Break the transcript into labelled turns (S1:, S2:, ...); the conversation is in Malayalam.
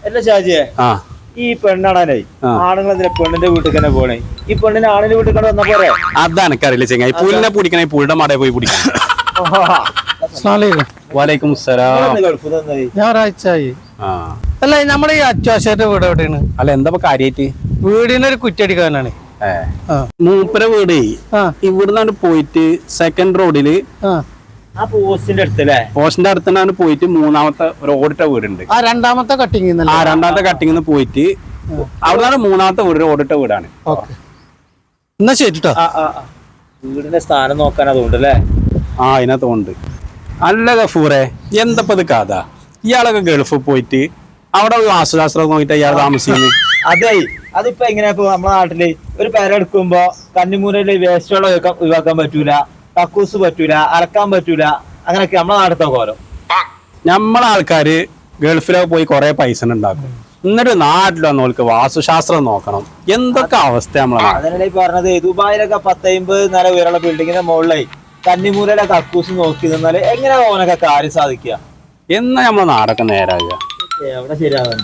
S1: എല്ലാ ഷാജിയെ ഈ പെണ്ണാണേ ആണുങ്ങൾ എന്തിനാ പെണ്ണിന്റെ വീട്ടിൽ തന്നെ പോണേ? ഈ പെണ്ണിന് ആണിന്റെ വീട്ടിൽ തന്നെ വന്ന പോരെ?
S2: അതാണ് എനിക്കറിയില്ല ചെങ്ങായി. പുല്ലിനെ പിടിക്കണേ പുള്ളിയുടെ മടയിൽ പോയി പിടിക്കണം. വലൈക്കും സലാം.
S3: ഞായറാഴ്ചയായി. അല്ല നമ്മളെ ഈ അച്ചാശന്റെ വീട് എവിടെയാണ്?
S2: അല്ല എന്താ കാര്യായിട്ട്?
S3: വീടിനൊരു കുറ്റടിക്കാനാണ്.
S2: മൂപ്പര വീട് ഇവിടുന്നാണ് പോയിട്ട് സെക്കൻഡ് റോഡില്
S1: പോസ്റ്റിന്റെ അടുത്തല്ലേ?
S2: പോസ്റ്റിന്റെ അടുത്താണ് പോയിട്ട് മൂന്നാമത്തെ ഒരു ഓടിട്ട വീടുണ്ട്.
S3: രണ്ടാമത്തെ കട്ടിങ്
S2: രണ്ടാമത്തെ കട്ടിങ്ങിന്ന് പോയിട്ട് അവിടുന്നാണ് മൂന്നാമത്തെ വീട് ഓടിട്ട വീടാണ്.
S3: എന്നാ ശരിട്ടോ.
S1: വീടിന്റെ സ്ഥാനം നോക്കാൻ അതുകൊണ്ടല്ലേ?
S2: അതിനകത്തുണ്ട്. അല്ല ഗഫൂറെ, എന്തപ്പത് കഥ? ഇയാളൊക്കെ ഗൾഫിൽ പോയിട്ട് അവിടെ വാസ്തുശാസ്ത്രം നോക്കിട്ട് ഇയാൾ താമസിക്കുന്നു.
S1: അതെ, അതിപ്പോ എങ്ങനെയാ? ഇപ്പൊ നമ്മുടെ നാട്ടില് ഒരു പെരെടുക്കുമ്പോ കന്നിമൂലയില് വേസ്റ്റ് വെള്ളം ഒഴിവാക്കാൻ പറ്റൂല, കക്കൂസ് പറ്റൂല, അലക്കാൻ പറ്റൂല, അങ്ങനെയൊക്കെ നമ്മളെ നാട്ടിലത്തെ കോലം.
S2: നമ്മളെ ആൾക്കാര് ഗൾഫിലൊക്കെ പോയി കുറെ പൈസ ഉണ്ടാക്കും, എന്നിട്ട് നാട്ടിൽ വന്നവർക്ക് വാസ്തുശാസ്ത്രം നോക്കണം. എന്തൊക്കെ അവസ്ഥ നമ്മളെ.
S1: അതിനിടെ പറഞ്ഞത് ദുബായിലൊക്കെ 10-50 നില ഉയരമുള്ള ബിൽഡിങ്ങിന്റെ മുകളിലായി കന്നിമൂലയുടെ കക്കൂസ് നോക്കി നിന്നാല് എങ്ങനെയാ ഓനൊക്കെ കാര്യം സാധിക്കുക?
S2: എന്നാ നമ്മളെ നാടൊക്കെ നേരാകുക?
S1: എവിടെ ശരിയാവാൻ?